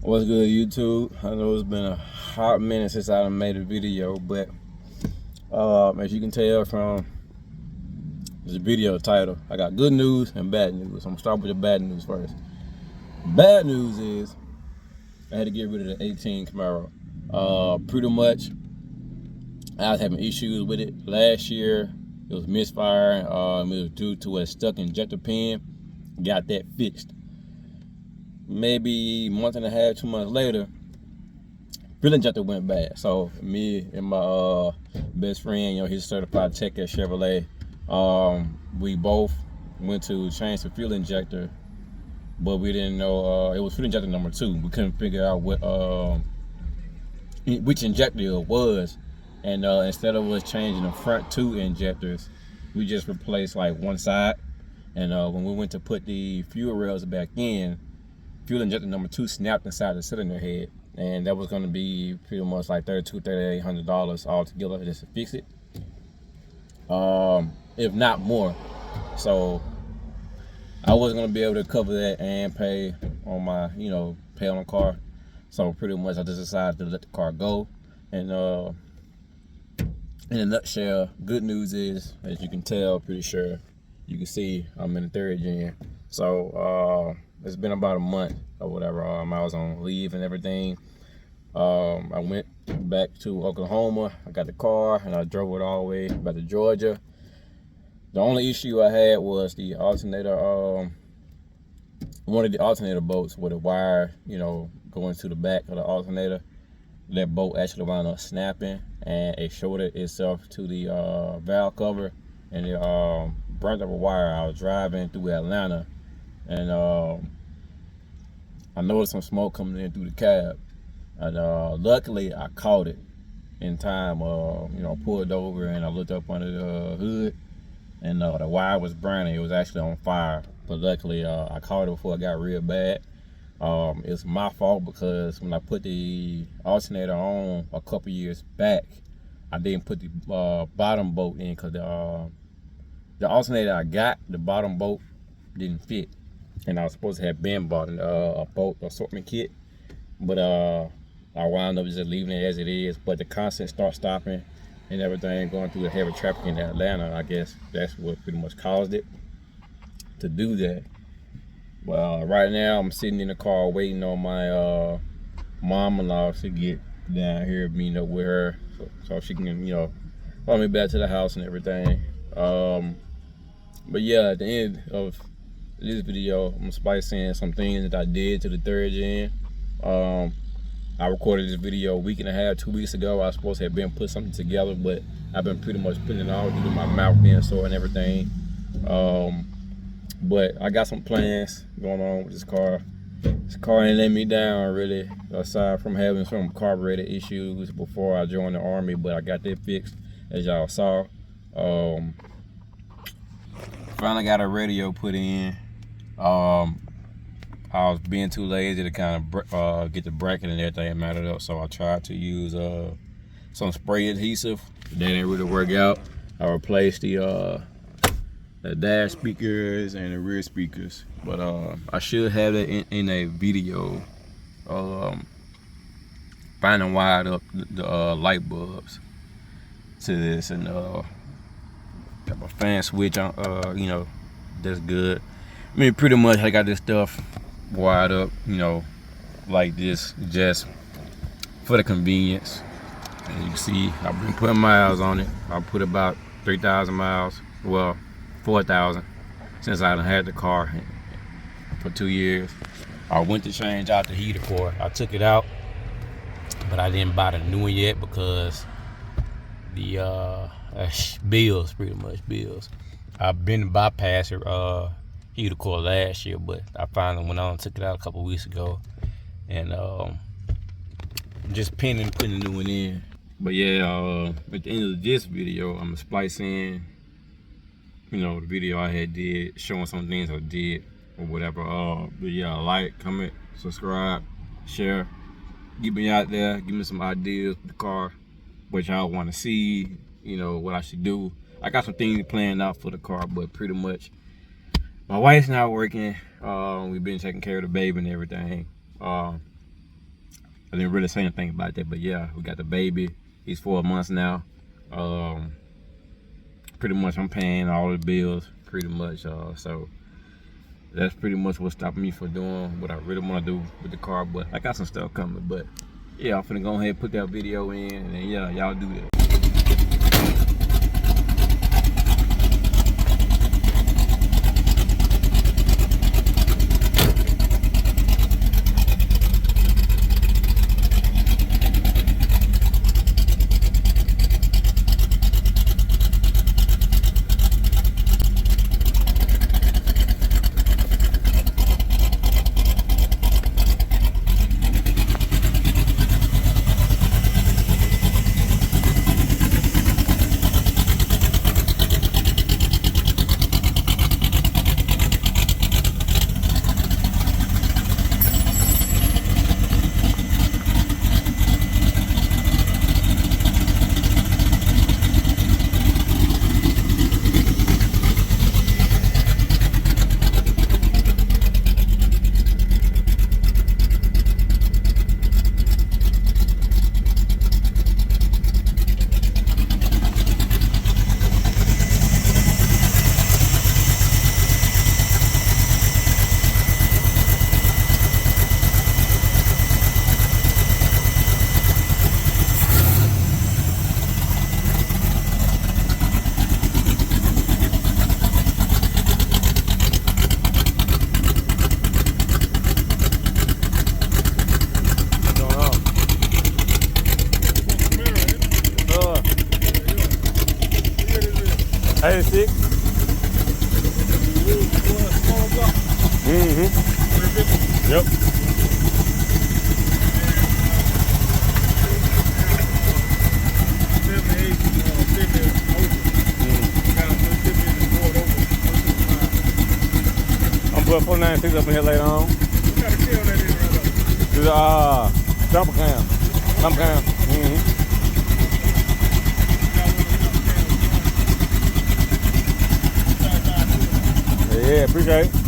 What's good, YouTube? I know it's been a hot minute since I made a video, but as you can tell from the video title, I got good news and bad news. I'm gonna start with the bad news first. Bad news is I had to get rid of the 18 Camaro. Pretty much, I was having issues with it last year. It was misfiring. It was due to a stuck injector pin. Got that fixed. Maybe a month and a half, 2 months later, fuel injector went bad. So me and my best friend, he's a certified tech at Chevrolet. We both went to change the fuel injector, but we didn't know it was fuel injector number 2. We couldn't figure out which injector it was, and instead of us changing the front 2 injectors, we just replaced like one side. And when we went to put the fuel rails back in, fuel injector number 2 snapped inside the cylinder head, and that was going to be pretty much like $3,800 altogether just to fix it, if not more. So I wasn't going to be able to cover that and pay on my, pay on the car. So pretty much I just decided to let the car go. And in a nutshell, good news is, as you can tell, pretty sure you can see I'm in the 3rd gen. So it's been about a month or whatever. I was on leave and everything. I went back to Oklahoma. I got the car and I drove it all the way back to Georgia. The only issue I had was the alternator. One of the alternator bolts with a wire, going to the back of the alternator. That bolt actually wound up snapping, and it shorted itself to the valve cover, and it burnt up a wire. I was driving through Atlanta, and I noticed some smoke coming in through the cab, and luckily I caught it in time. Pulled over and I looked up under the hood, and the wire was burning. It was actually on fire, but luckily I caught it before it got real bad. It's my fault because when I put the alternator on a couple years back, I didn't put the bottom bolt in, because the alternator I got, the bottom bolt didn't fit, and I was supposed to have been bought a bolt assortment kit, but I wound up just leaving it as it is. But the constant start-stopping and everything, going through the heavy traffic in Atlanta, I guess that's what pretty much caused it to do that. Well, right now I'm sitting in the car waiting on my mom-in-law to get down here, meeting up with her, so she can, follow me back to the house and everything. But yeah, at the end of this video, I'm splicing some things that I did to the 3rd gen. I recorded this video a week and a half, 2 weeks ago. I was supposed to have been put something together, but I've been pretty much putting it all due to my mouth being sore and everything. But I got some plans going on with this car. This car ain't let me down, really, aside from having some carburetor issues before I joined the Army, but I got that fixed, as y'all saw. Finally got a radio put in. I was being too lazy to kind of get the bracket and everything mounted up, so I tried to use some spray adhesive. That didn't really work out. I replaced the dash speakers and the rear speakers, but I should have that in a video. Finding wired up the light bulbs to this, and got my fan switch on. That's good. I mean, pretty much I got this stuff wired up, like this, just for the convenience. As you can see, I've been putting miles on it. I put about 3,000 miles. Well, 4,000 since I had the car for 2 years. I went to change out the heater core. I took it out, but I didn't buy the new one yet because the bills, pretty much bills. I've been bypassing heater core last year, but I finally went on and took it out a couple weeks ago, and just putting the new one in. But yeah, at the end of this video, I'm gonna splice in the video I had did, showing some things I did or whatever. But yeah, like, comment, subscribe, share. Get me out there, give me some ideas for the car, what y'all want to see, what I should do. I got some things planned out for the car, but pretty much my wife's not working. We've been taking care of the baby and everything. I didn't really say anything about that, but yeah, we got the baby. He's 4 months now. Pretty much I'm paying all the bills, pretty much. So that's pretty much what's stopping me from doing what I really want to do with the car. But I got some stuff coming. But yeah, I'm finna go ahead and put that video in, and then yeah, y'all do that. Hey, sick. Yep. I'm putting 496 up in here later on. What kind of kill that is right up? It's jumper cam. Jumper cam. Yeah, appreciate it.